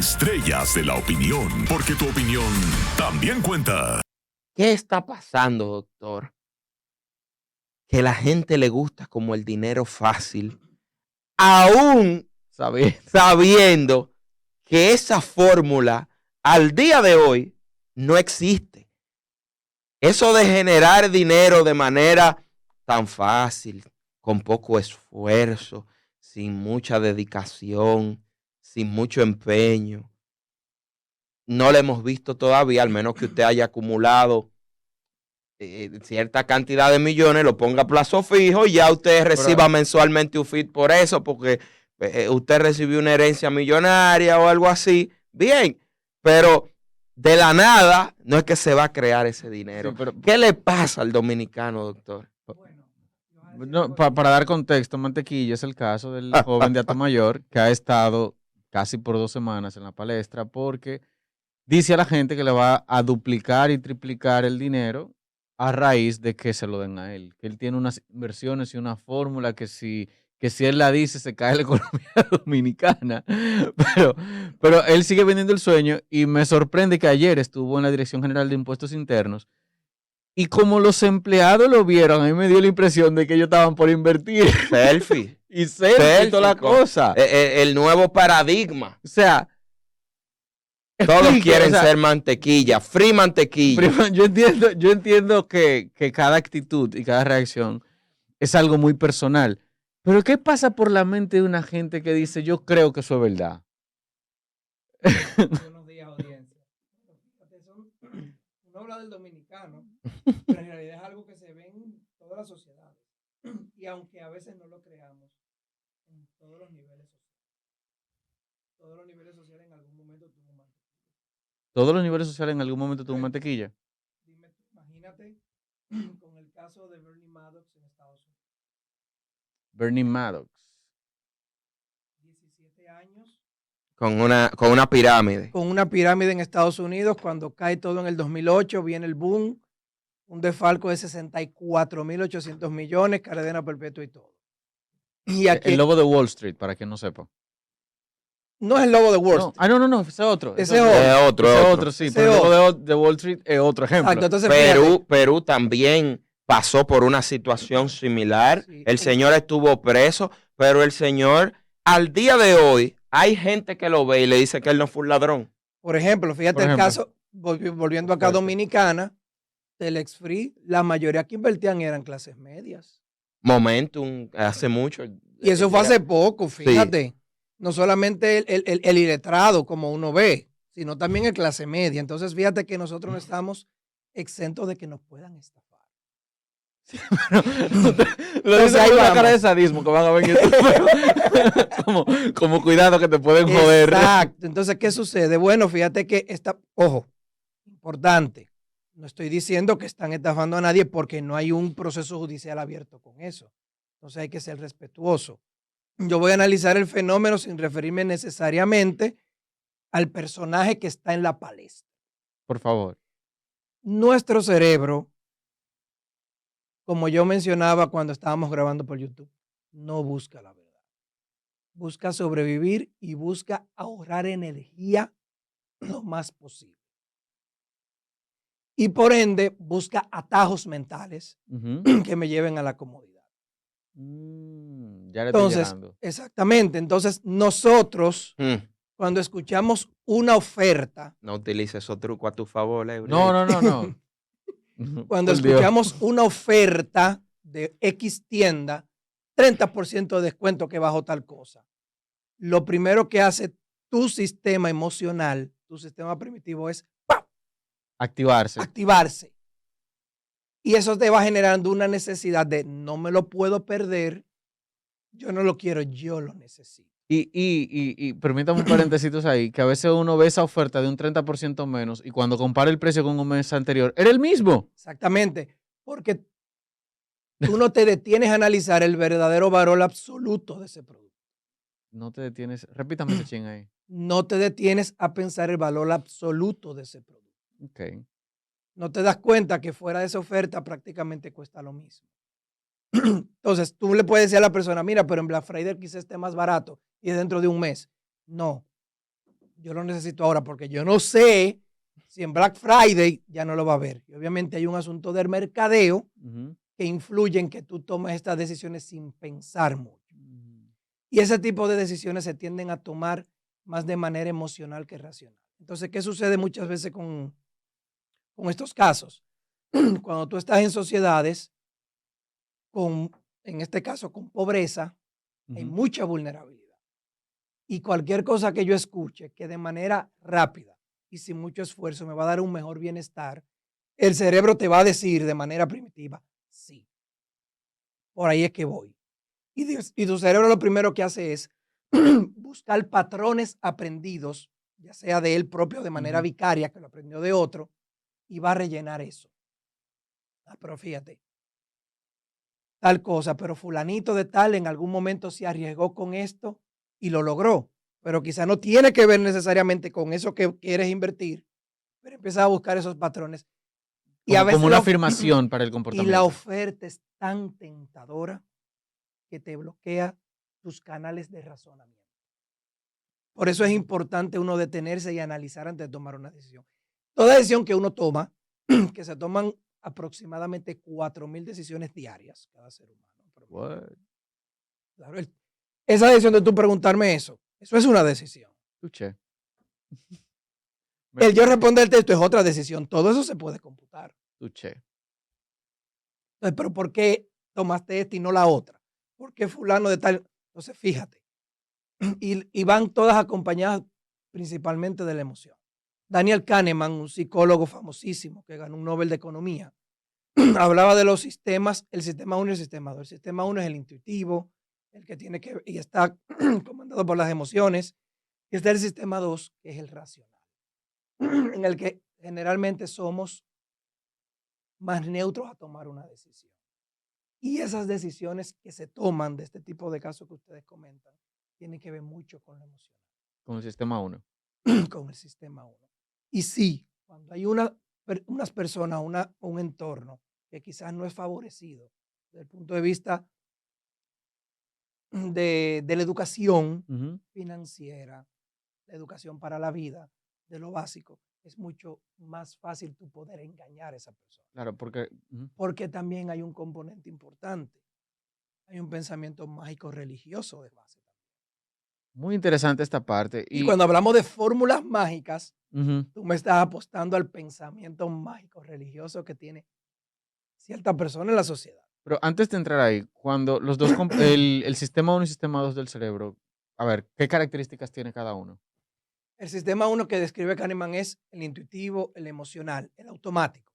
Estrellas de la opinión, porque tu opinión también cuenta. ¿Qué está pasando, doctor? Que la gente le gusta como el dinero fácil, aún sabiendo que esa fórmula al día de hoy no existe. Eso de generar dinero de manera tan fácil, con poco esfuerzo, sin mucha dedicación, sin mucho empeño, no lo hemos visto todavía, al menos que usted haya acumulado cierta cantidad de millones, lo ponga a plazo fijo y ya usted reciba mensualmente un feed por eso, porque usted recibió una herencia millonaria o algo así. Bien, pero de la nada no es que se va a crear ese dinero. Sí, ¿qué le pasa al dominicano, doctor? No, para dar contexto, Mantequilla es el caso del joven de Atomayor que ha estado casi por 2 semanas en la palestra porque dice a la gente que le va a duplicar y triplicar el dinero a raíz de que se lo den a él. Que él tiene unas inversiones y una fórmula que si él la dice se cae la economía dominicana. Pero él sigue vendiendo el sueño y me sorprende que ayer estuvo en la Dirección General de Impuestos Internos y como los empleados lo vieron, a mí me dio la impresión de que ellos estaban por invertir. Selfie. Y selfie y toda la cosa. El nuevo paradigma. O sea, todos quieren ser mantequilla, free mantequilla. Yo entiendo que cada actitud y cada reacción es algo muy personal. Pero ¿qué pasa por la mente de una gente que dice, yo creo que eso es verdad? Buenos días, audiencia. Uno habla del dominicano, pero en realidad es algo que se ve en todas las sociedades. Y aunque a veces no lo creamos, en todos los niveles sociales. Todos los niveles sociales en algún momento tuvo mantequilla. ¿Todos los niveles sociales en algún momento tuvo mantequilla? Dime, imagínate con el caso de Bernie Maddox en Estados Unidos. Bernie Maddox. 17 años. Con una pirámide. Con una pirámide en Estados Unidos, cuando cae todo en el 2008, viene el boom, un desfalco de 64.800 millones, cadena perpetua y todo. Y aquí, el lobo de Wall Street, para quien no sepa. No es el lobo de Wall Street. No, ese es otro. Ese es otro, sí. Pero el lobo de Wall Street es otro ejemplo. Exacto, entonces, Perú también pasó por una situación similar. Sí. El señor estuvo preso, pero el señor, al día de hoy, hay gente que lo ve y le dice que él no fue un ladrón. Por ejemplo, fíjate el caso, volviendo acá a Dominicana, Telex Free, la mayoría que invertían eran clases medias. Momentum, hace mucho. Y eso fue hace poco, fíjate. Sí. No solamente el iletrado, como uno ve, sino también el clase media. Entonces, fíjate que nosotros no estamos exentos de que nos puedan estafar. Sí, lo dice hay una cara de sadismo que van a ver como cuidado que te pueden joder. Exacto. Entonces, ¿qué sucede? Bueno, fíjate que ojo, importante. No estoy diciendo que están estafando a nadie porque no hay un proceso judicial abierto con eso. Entonces hay que ser respetuoso. Yo voy a analizar el fenómeno sin referirme necesariamente al personaje que está en la palestra. Por favor. Nuestro cerebro, como yo mencionaba cuando estábamos grabando por YouTube, no busca la verdad. Busca sobrevivir y busca ahorrar energía lo más posible. Y por ende, busca atajos mentales que me lleven a la comodidad. Ya le estoy llegando. Exactamente. Entonces, nosotros, cuando escuchamos una oferta. No utilices esos trucos a tu favor, No. Cuando escuchamos una oferta de X tienda, 30% de descuento que bajo tal cosa. Lo primero que hace tu sistema emocional, tu sistema primitivo es ¡pam! Activarse. Y eso te va generando una necesidad de no me lo puedo perder, yo no lo quiero, yo lo necesito. Y permítame un paréntesis ahí, que a veces uno ve esa oferta de un 30% menos y cuando compara el precio con un mes anterior, era el mismo. Exactamente, porque tú no te detienes a analizar el verdadero valor absoluto de ese producto. No te detienes, repítame ese ching ahí. No te detienes a pensar el valor absoluto de ese producto. Okay. No te das cuenta que fuera de esa oferta prácticamente cuesta lo mismo. Entonces, tú le puedes decir a la persona, mira, pero en Black Friday quizás esté más barato y es dentro de un mes. No yo lo necesito ahora porque yo no sé si en Black Friday ya no lo va a ver. Y obviamente hay un asunto del mercadeo que influye en que tú tomes estas decisiones sin pensar mucho. Y ese tipo de decisiones se tienden a tomar más de manera emocional que racional. Entonces, ¿qué sucede muchas veces con estos casos? Cuando tú estás en sociedades en este caso, con pobreza, hay mucha vulnerabilidad. Y cualquier cosa que yo escuche que de manera rápida y sin mucho esfuerzo me va a dar un mejor bienestar, el cerebro te va a decir de manera primitiva, sí, por ahí es que voy. Y tu cerebro lo primero que hace es buscar patrones aprendidos, ya sea de él propio de manera vicaria, que lo aprendió de otro, y va a rellenar eso. Ah, pero fíjate, tal cosa, pero fulanito de tal en algún momento se arriesgó con esto y lo logró, pero quizá no tiene que ver necesariamente con eso que quieres invertir, pero empieza a buscar esos patrones. Y a veces como una afirmación para el comportamiento. Y la oferta es tan tentadora que te bloquea tus canales de razonamiento. Por eso es importante uno detenerse y analizar antes de tomar una decisión. Toda decisión que uno toma, que se toman aproximadamente 4,000 decisiones diarias cada ser humano. Claro, esa decisión de tú preguntarme eso es una decisión. Escuché. El yo responder el texto es otra decisión. Todo eso se puede computar. Escuché. Entonces, pero ¿por qué tomaste esta y no la otra? ¿Por qué fulano de tal? Entonces, fíjate. Y van todas acompañadas principalmente de la emoción. Daniel Kahneman, un psicólogo famosísimo que ganó un Nobel de Economía, hablaba de los sistemas, el sistema 1 y el sistema 2. El sistema 1 es el intuitivo, el que tiene que, y está comandado por las emociones. Y está el sistema 2, que es el racional, en el que generalmente somos más neutros a tomar una decisión. Y esas decisiones que se toman de este tipo de casos que ustedes comentan, tienen que ver mucho con la emoción. Con el sistema 1. Con el sistema 1. Y sí, cuando hay unas personas, un entorno que quizás no es favorecido desde el punto de vista de la educación financiera, la educación para la vida, de lo básico, es mucho más fácil tú poder engañar a esa persona. Claro, porque también hay un componente importante. Hay un pensamiento mágico religioso de base. Muy interesante esta parte. Y cuando hablamos de fórmulas mágicas, tú me estás apostando al pensamiento mágico religioso que tiene cierta persona en la sociedad. Pero antes de entrar ahí, cuando los dos, el sistema 1 y el sistema 2 del cerebro, a ver, ¿qué características tiene cada uno? El sistema 1 que describe Kahneman es el intuitivo, el emocional, el automático.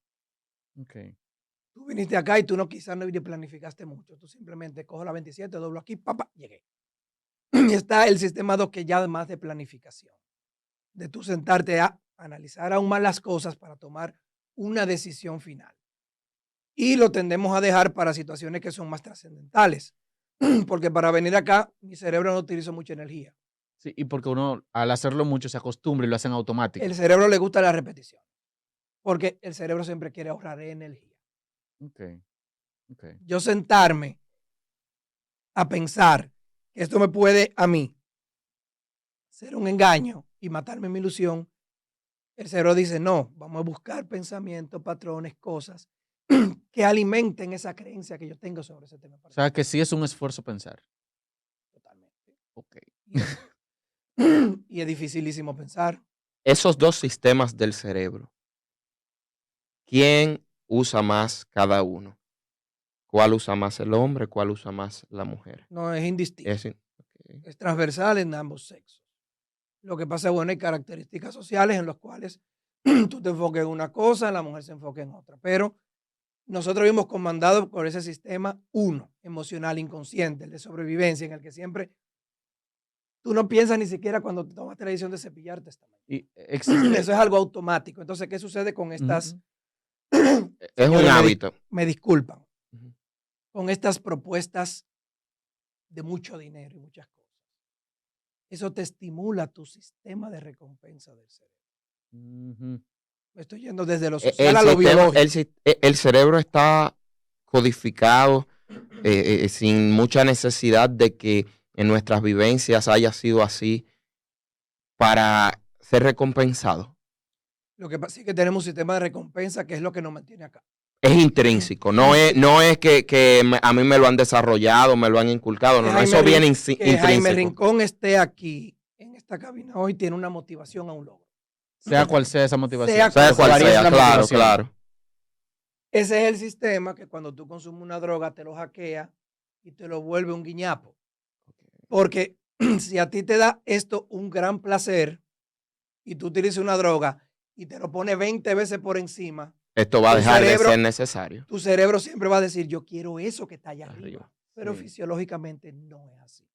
Okay. Tú viniste acá y tú quizás no planificaste mucho. Tú simplemente cojo la 27, doblo aquí, papá, llegué. Y está el sistema 2 que ya además de planificación, de tú sentarte a analizar aún más las cosas para tomar una decisión final. Y lo tendemos a dejar para situaciones que son más trascendentales, porque para venir acá mi cerebro no utiliza mucha energía. Sí, y porque uno al hacerlo mucho se acostumbra y lo hacen automático. El cerebro le gusta la repetición, porque el cerebro siempre quiere ahorrar energía. Okay. Yo sentarme a pensar que esto me puede a mí ser un engaño y matarme mi ilusión, el cerebro dice, no, vamos a buscar pensamientos, patrones, cosas que alimenten esa creencia que yo tengo sobre ese tema. O sea, que sí es un esfuerzo pensar. Totalmente. Ok. Y es dificilísimo pensar. Esos dos sistemas del cerebro, ¿quién usa más cada uno? ¿Cuál usa más el hombre? ¿Cuál usa más la mujer? No, es indistinto. Okay. Es transversal en ambos sexos. Lo que pasa es, bueno, hay características sociales en las cuales tú te enfoques en una cosa, la mujer se enfoque en otra. Pero nosotros vimos comandado por ese sistema 1, emocional, inconsciente, el de sobrevivencia, en el que siempre tú no piensas ni siquiera cuando tomas la decisión de cepillarte esta mañana. Eso es algo automático. Entonces, ¿qué sucede con estas? Es un hábito. Me disculpan. Con estas propuestas de mucho dinero y muchas cosas. Eso te estimula tu sistema de recompensa del cerebro. Me estoy yendo desde lo social a lo biológico. El cerebro está codificado sin mucha necesidad de que en nuestras vivencias haya sido así para ser recompensado. Lo que pasa es que tenemos un sistema de recompensa que es lo que nos mantiene acá. Es intrínseco, no es que a mí me lo han desarrollado, me lo han inculcado, no, eso viene Que Jaime intrínseco. Rincón esté aquí en esta cabina hoy tiene una motivación a un logro. Sea cual sea esa motivación. Sea cual Varía sea, la claro, motivación. claro. Ese es el sistema que cuando tú consumes una droga te lo hackea y te lo vuelve un guiñapo. Porque si a ti te da esto un gran placer y tú utilizas una droga y te lo pone 20 veces por encima, Esto va a tu dejar cerebro- de ser necesario. tu cerebro siempre va a decir, yo quiero eso que está allá arriba. Arriba. Pero Sí. fisiológicamente no es así.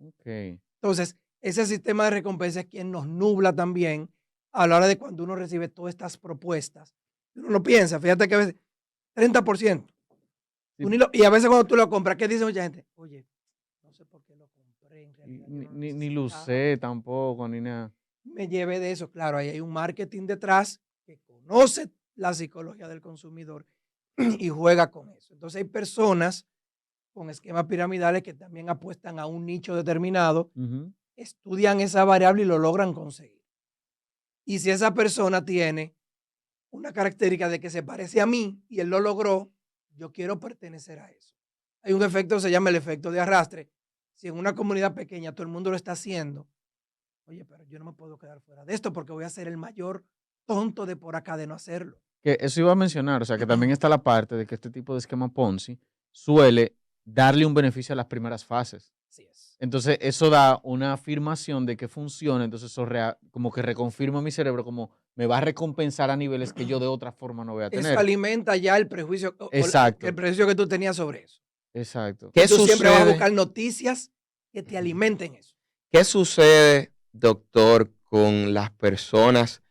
Ok. Entonces, ese sistema de recompensa es quien nos nubla también a la hora de cuando uno recibe todas estas propuestas. Uno no piensa, fíjate que a veces 30%. Sí. Y a veces cuando tú lo compras, ¿qué dice mucha gente? Oye, no sé por qué lo compré. En realidad yo no lo Ni lo necesitaba. usé tampoco, ni nada. Me llevé de eso. Claro, ahí hay un marketing detrás que conoce la psicología del consumidor y juega con eso. Entonces hay personas con esquemas piramidales que también apuestan a un nicho determinado, Ujú. estudian esa variable y lo logran conseguir. Y si esa persona tiene una característica de que se parece a mí y él lo logró, yo quiero pertenecer a eso. Hay un efecto que se llama el efecto de arrastre. Si en una comunidad pequeña todo el mundo lo está haciendo, oye, pero yo no me puedo quedar fuera de esto porque voy a ser el mayor tonto de por acá de no hacerlo. Que eso iba a mencionar, o sea, que también está la parte de que este tipo de esquema Ponzi suele darle un beneficio a las primeras fases. Así es. Entonces, eso da una afirmación de que funciona, entonces eso como que reconfirma mi cerebro, como me va a recompensar a niveles que yo de otra forma no voy a tener. Eso alimenta ya el prejuicio, Exacto. el prejuicio que tú tenías sobre eso. Exacto. ¿Qué Tú siempre vas a sucede? buscar noticias que te alimenten eso. ¿Qué sucede, doctor, con las personas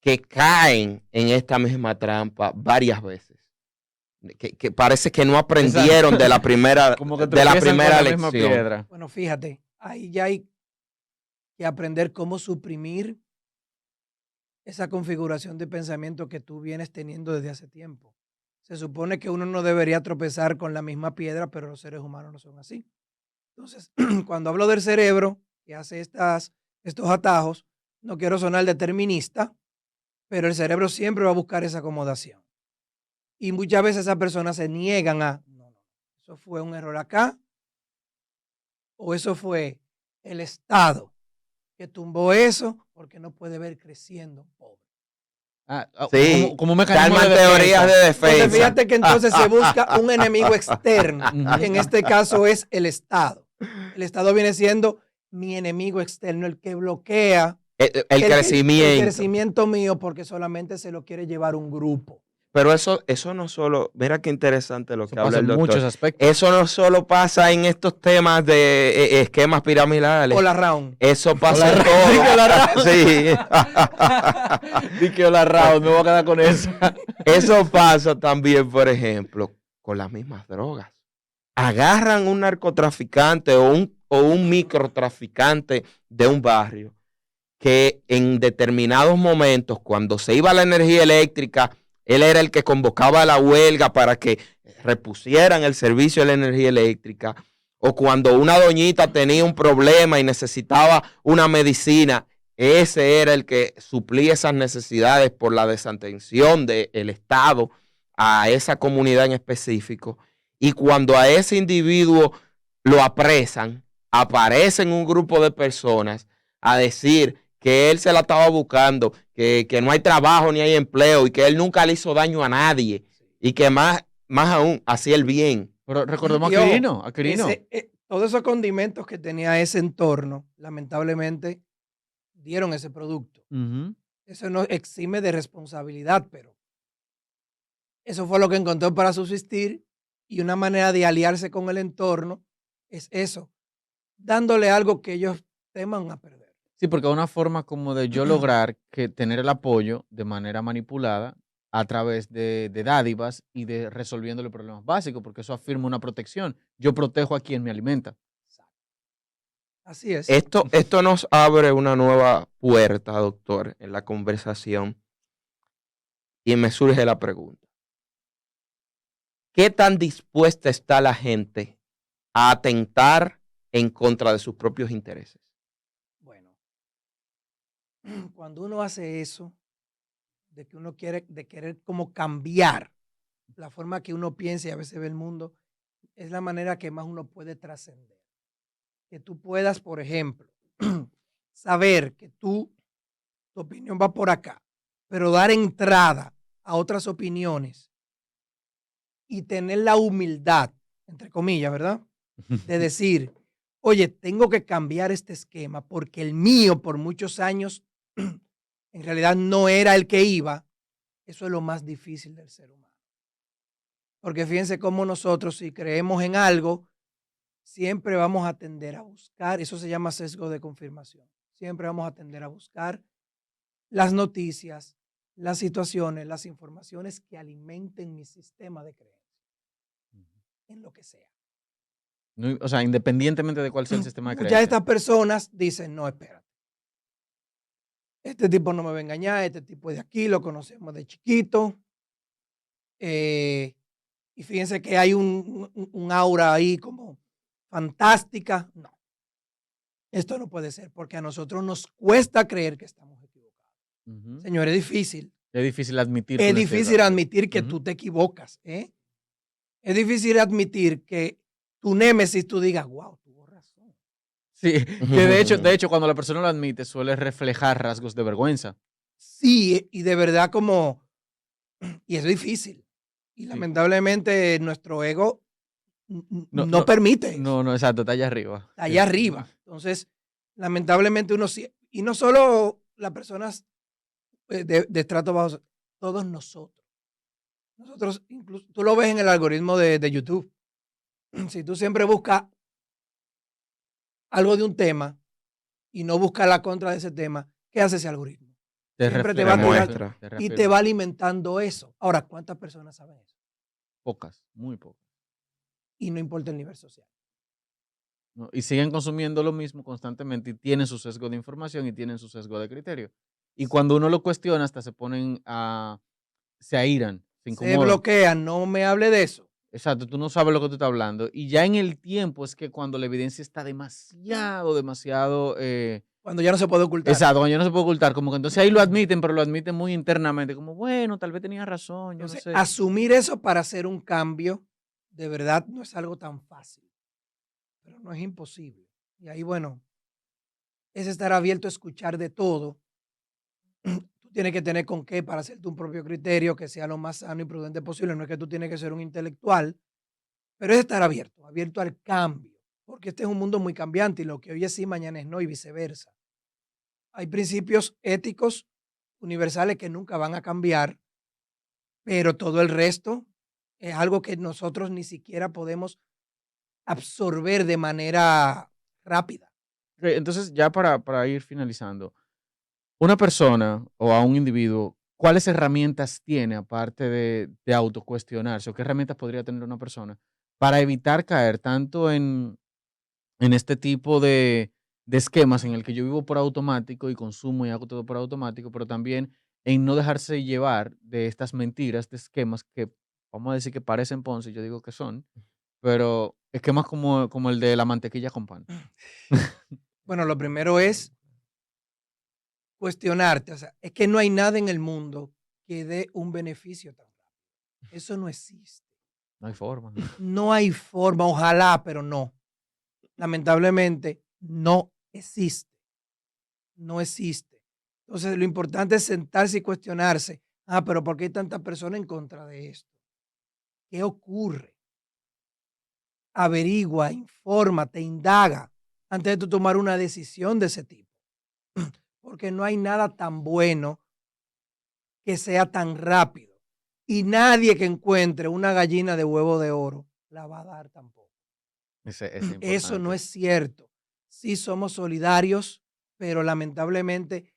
que caen en esta misma trampa varias veces? Que parece que no aprendieron de la primera, Como que de la tropiezan con primera la misma lección. piedra. Bueno, fíjate, ahí ya hay que aprender cómo suprimir esa configuración de pensamiento que tú vienes teniendo desde hace tiempo. Se supone que uno no debería tropezar con la misma piedra, pero los seres humanos no son así. Entonces, cuando hablo del cerebro que hace estos atajos, no quiero sonar determinista, pero el cerebro siempre va a buscar esa acomodación. Y muchas veces esas personas se niegan a, no, eso fue un error acá, o eso fue el Estado que tumbó eso porque no puede ver creciendo un pobre. Sí, como un mecanismo calman de teorías de defensa. defensa. Entonces, fíjate que entonces se busca un enemigo externo. Ujú. En este caso es el Estado. El Estado viene siendo mi enemigo externo, el que bloquea El crecimiento. el crecimiento mío porque solamente se lo quiere llevar un grupo. Pero eso no solo, mira qué interesante lo Eso que habla pasa el en doctor. muchos aspectos. Eso no solo pasa en estos temas de esquemas piramidales. O la round. Eso pasa en Hola, todo. Dije hola, Raúl. Sí. Dije hola, Raúl, me voy a quedar con eso. Eso pasa también, por ejemplo, con las mismas drogas. Agarran un narcotraficante o un microtraficante de un barrio que en determinados momentos, cuando se iba la energía eléctrica, él era el que convocaba la huelga para que repusieran el servicio de la energía eléctrica, o cuando una doñita tenía un problema y necesitaba una medicina, ese era el que suplía esas necesidades por la desatención del Estado a esa comunidad en específico. Y cuando a ese individuo lo apresan, aparecen un grupo de personas a decir que él se la estaba buscando, que no hay trabajo ni hay empleo y que él nunca le hizo daño a nadie y que más aún hacía el bien. Pero recordemos Y a ojo, Quirino. todos esos condimentos que tenía ese entorno, lamentablemente, dieron ese producto. Ujú. Eso no exime de responsabilidad, pero eso fue lo que encontró para subsistir y una manera de aliarse con el entorno es eso, dándole algo que ellos teman a perder. Sí, porque es una forma como de yo lograr que tener el apoyo de manera manipulada a través de dádivas y de resolviéndole problemas básicos, porque eso afirma una protección. Yo protejo a quien me alimenta. Así es. Esto nos abre una nueva puerta, doctor, en la conversación. Y me surge la pregunta. ¿Qué tan dispuesta está la gente a atentar en contra de sus propios intereses? Bueno, Cuando uno hace eso, de que uno quiere, de querer como cambiar la forma que uno piensa y a veces ve el mundo, es la manera que más uno puede trascender. Que tú puedas, por ejemplo, saber que tu opinión va por acá, pero dar entrada a otras opiniones y tener la humildad, entre comillas, ¿verdad? De decir, oye, tengo que cambiar este esquema porque el mío por muchos años en realidad no era el que iba. Eso es lo más difícil del ser humano. Porque fíjense cómo nosotros, si creemos en algo, siempre vamos a tender a buscar, eso se llama sesgo de confirmación, siempre vamos a tender a buscar las noticias, las situaciones, las informaciones que alimenten mi sistema de creencia, en lo que sea. No, o sea, independientemente de cuál sea el sistema de Muchas de creencia. estas personas dicen, no, espérate. Este tipo no me va a engañar, este tipo es de aquí, lo conocemos de chiquito. Y fíjense que hay un aura ahí como fantástica. No, esto no puede ser porque a nosotros nos cuesta creer que estamos equivocados. Ujú. Señor, es difícil. Es difícil admitir. Es que uno difícil equivoca. admitir que Ujú. tú te equivocas. Es difícil admitir que tu némesis tú digas, wow, tuvo razón. Sí, que de hecho, cuando la persona lo admite, suele reflejar rasgos de vergüenza. Sí, y de verdad como, y es difícil. Y Sí. lamentablemente nuestro ego No, no permite eso. No, exacto, está allá arriba. Está allá arriba. Entonces, lamentablemente uno sí, y no solo las personas de estrato bajo, todos nosotros. Nosotros, incluso, tú lo ves en el algoritmo de YouTube. Si tú siempre buscas algo de un tema y no buscas la contra de ese tema, ¿qué hace ese algoritmo? Siempre te va a refleja, tirar te y reafirma. te va alimentando eso. Ahora, ¿cuántas personas saben eso? Pocas, muy pocas. Y no importa el nivel social. ¿No? Y siguen consumiendo lo mismo constantemente y tienen su sesgo de información y tienen su sesgo de criterio. Y cuando uno lo cuestiona, hasta se ponen a, se airan, se Se incomodan. bloquean, no me hable de eso. Exacto, tú no sabes lo que tú estás hablando. Y ya en el tiempo es que cuando la evidencia está demasiado, Cuando ya no se puede ocultar. exacto, cuando ya no se puede ocultar, como que entonces ahí lo admiten, pero lo admiten muy internamente, como, bueno, tal vez tenía razón, yo Entonces, no sé. asumir eso para hacer un cambio, de verdad, no es algo tan fácil. Pero no es imposible. Y ahí, bueno, es estar abierto a escuchar de todo. Tú tienes que tener con qué para hacerte un propio criterio que sea lo más sano y prudente posible. No es que tú tienes que ser un intelectual, pero es estar abierto, abierto al cambio. Porque este es un mundo muy cambiante y lo que hoy es sí, mañana es no y viceversa. Hay principios éticos universales que nunca van a cambiar, pero todo el resto es algo que nosotros ni siquiera podemos absorber de manera rápida. Ok, entonces, ya para ir finalizando, una persona o a un individuo, ¿cuáles herramientas tiene aparte de autocuestionarse? ¿O qué herramientas podría tener una persona para evitar caer tanto en este tipo de esquemas en el que yo vivo por automático y consumo y hago todo por automático, pero también en no dejarse llevar de estas mentiras, de esquemas que vamos a decir que parecen Ponzi, yo digo que son, pero esquemas como el de la mantequilla con pan? Bueno, lo primero es cuestionarte. O sea, es que no hay nada en el mundo que dé un beneficio tan rápido. Eso no existe. No hay forma. No hay forma, ojalá, pero no. Lamentablemente, no existe. No existe. Entonces, lo importante es sentarse y cuestionarse. Ah, pero ¿por qué hay tanta persona en contra de esto? ¿Qué ocurre? Averigua, infórmate, indaga antes de tú tomar una decisión de ese tipo. Porque no hay nada tan bueno que sea tan rápido. Y nadie que encuentre una gallina de huevo de oro la va a dar tampoco. Eso no es cierto. Sí somos solidarios, pero lamentablemente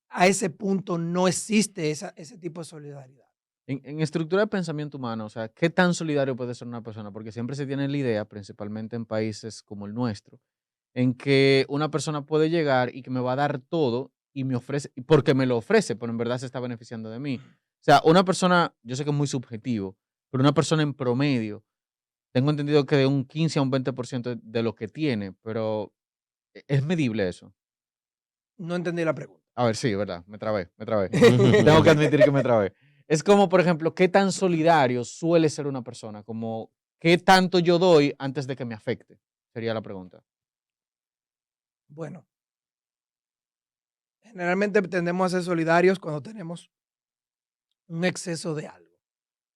a ese punto no existe ese tipo de solidaridad. En estructura de pensamiento humano, o sea, ¿qué tan solidario puede ser una persona? Porque siempre se tiene la idea, principalmente en países como el nuestro, en que una persona puede llegar y que me va a dar todo y me ofrece, porque me lo ofrece, pero en verdad se está beneficiando de mí. O sea, una persona, yo sé que es muy subjetivo, pero una persona en promedio, tengo entendido que de un 15 a un 20% de lo que tiene, pero ¿es medible eso? No entendí la pregunta. A ver, sí, verdad, me trabé. Tengo que admitir que me trabé. Es como, por ejemplo, ¿qué tan solidario suele ser una persona? Como, ¿qué tanto yo doy antes de que me afecte? Sería la pregunta. Bueno, generalmente tendemos a ser solidarios cuando tenemos un exceso de algo.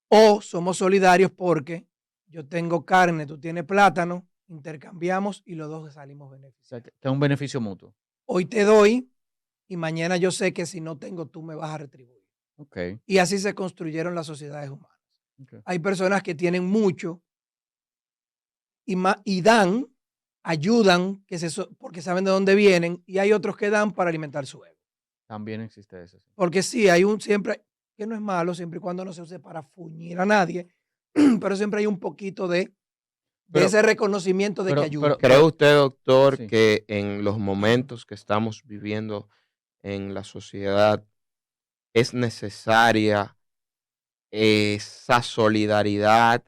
O somos solidarios porque yo tengo carne, tú tienes plátano, intercambiamos y los dos salimos O sea, beneficiados. que es un beneficio mutuo. Hoy te doy y mañana yo sé que si no tengo tú me vas a retribuir. Ok. Y así se construyeron las sociedades humanas. Ok. Hay personas que tienen mucho y dan, ayudan, porque saben de dónde vienen, y hay otros que dan para alimentar su ego. También existe eso. Sí. Porque sí, siempre, que no es malo, siempre y cuando no se use para fuñir a nadie, pero siempre hay un poquito de Pero- ese reconocimiento de que ayuda. ¿Cree usted, doctor, Sí. que en los momentos que estamos viviendo en la sociedad es necesaria esa solidaridad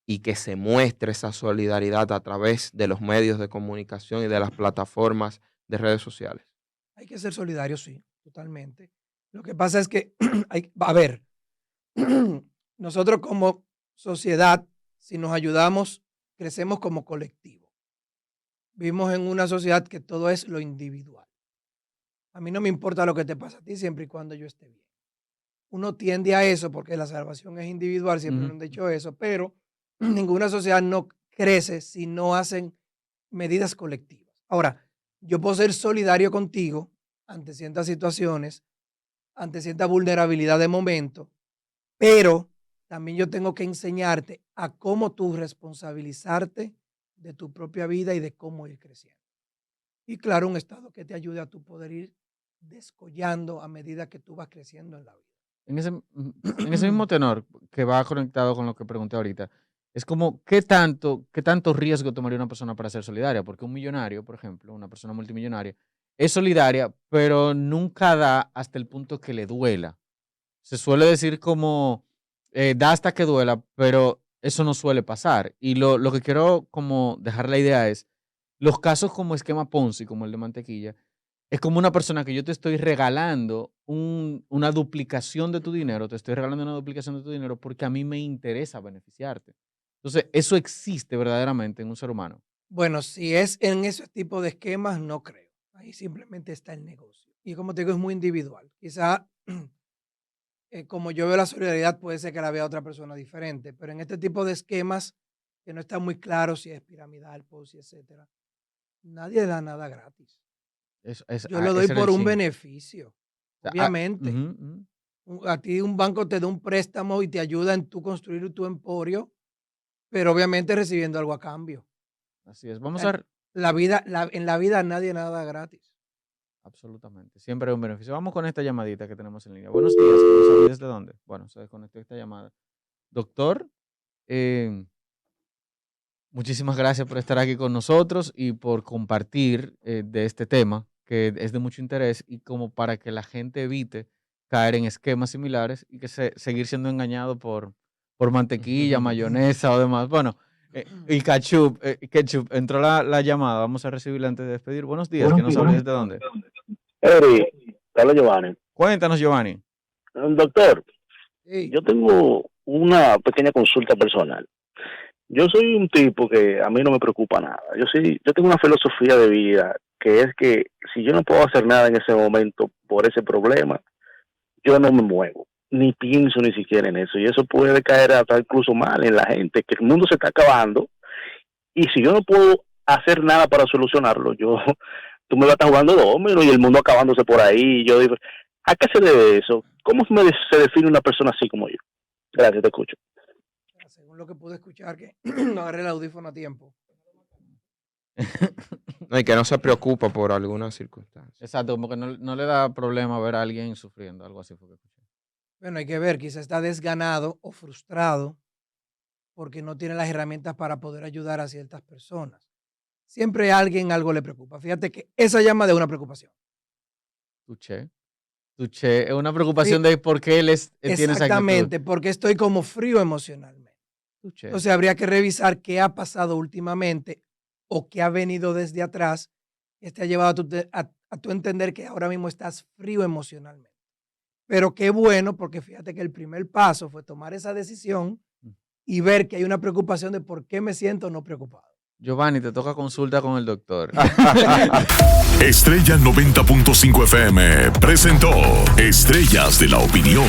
y que se muestre esa solidaridad a través de los medios de comunicación y de las plataformas de redes sociales? Hay que ser solidarios, sí, totalmente. Lo que pasa es que, a ver, nosotros como sociedad, si nos ayudamos, crecemos como colectivo. Vivimos en una sociedad que todo es lo individual. A mí no me importa lo que te pasa a ti siempre y cuando yo esté bien. Uno tiende a eso porque la salvación es individual, siempre nos han dicho eso, pero ninguna sociedad no crece si no hacen medidas colectivas. Ahora, yo puedo ser solidario contigo ante ciertas situaciones, ante cierta vulnerabilidad de momento, pero también yo tengo que enseñarte a cómo tú responsabilizarte de tu propia vida y de cómo ir creciendo. Y claro, un estado que te ayude a tu poder ir descollando a medida que tú vas creciendo en la vida. En ese mismo tenor que va conectado con lo que pregunté ahorita, es como, ¿qué tanto riesgo tomaría una persona para ser solidaria? Porque un millonario, por ejemplo, una persona multimillonaria, es solidaria, pero nunca da hasta el punto que le duela. Se suele decir como, da hasta que duela, pero eso no suele pasar. Y lo que quiero como dejar la idea es, los casos como esquema Ponzi, como el de Mantequilla, es como una persona que yo te estoy regalando una duplicación de tu dinero, te estoy regalando una duplicación de tu dinero porque a mí me interesa beneficiarte. Entonces, eso existe verdaderamente en un ser humano. Bueno, si es en ese tipo de esquemas, no creo. Ahí simplemente está el negocio. Y como te digo, es muy individual. Quizá, como yo veo la solidaridad, puede ser que la vea otra persona diferente, pero en este tipo de esquemas, que no está muy claro si es piramidal, Ponzi, etcétera, nadie da nada gratis. Yo lo doy ese era por el un chin. beneficio, O sea, obviamente. ujú. A ti un banco te da un préstamo y te ayuda en tu construir tu emporio, pero obviamente recibiendo algo a cambio. Así es. Vamos En a ver. en la vida nadie nada gratis. Absolutamente. Siempre hay un beneficio. Vamos con esta llamadita que tenemos en línea. Buenos días. ¿Quién nos habla desde dónde? Bueno, se desconectó esta llamada. Doctor, muchísimas gracias por estar aquí con nosotros y por compartir de este tema que es de mucho interés y como para que la gente evite caer en esquemas similares y que seguir siendo engañado por mantequilla, mayonesa o demás. Bueno, y ketchup, entró la llamada. Vamos a recibirla antes de despedir. Buenos días. ¿Quién nos habla desde dónde? Eri, Carlos Giovanni. Cuéntanos, Giovanni. Doctor, Sí. yo tengo una pequeña consulta personal. Yo soy un tipo que a mí no me preocupa nada. Yo tengo una filosofía de vida que es que si yo no puedo hacer nada en ese momento por ese problema, yo no me muevo, ni pienso ni siquiera en eso. Y eso puede caer hasta incluso mal en la gente, que el mundo se está acabando. Y si yo no puedo hacer nada para solucionarlo, tú me vas a estar jugando domino y el mundo acabándose por ahí. Y yo digo, ¿a qué se debe eso? ¿Cómo se define una persona así como yo? Gracias, te escucho. Según lo que pude escuchar, que no agarré el audífono a tiempo. No, y que no se preocupa por alguna circunstancia. Exacto, como que no le da problema ver a alguien sufriendo, algo así fue que escuché. Bueno, hay que ver, quizá está desganado o frustrado porque no tiene las herramientas para poder ayudar a ciertas personas. Siempre a alguien algo le preocupa. Fíjate que esa llama de una preocupación. Tuché, es una preocupación de por qué él tiene esa actitud. Exactamente, porque estoy como frío emocionalmente. Tuché. Entonces habría que revisar qué ha pasado últimamente o qué ha venido desde atrás que te ha llevado a a tú entender que ahora mismo estás frío emocionalmente. Pero qué bueno, porque fíjate que el primer paso fue tomar esa decisión y ver que hay una preocupación de por qué me siento no preocupado. Giovanni, te toca consulta con el doctor. Estrella 90.5 FM presentó Estrellas de la Opinión.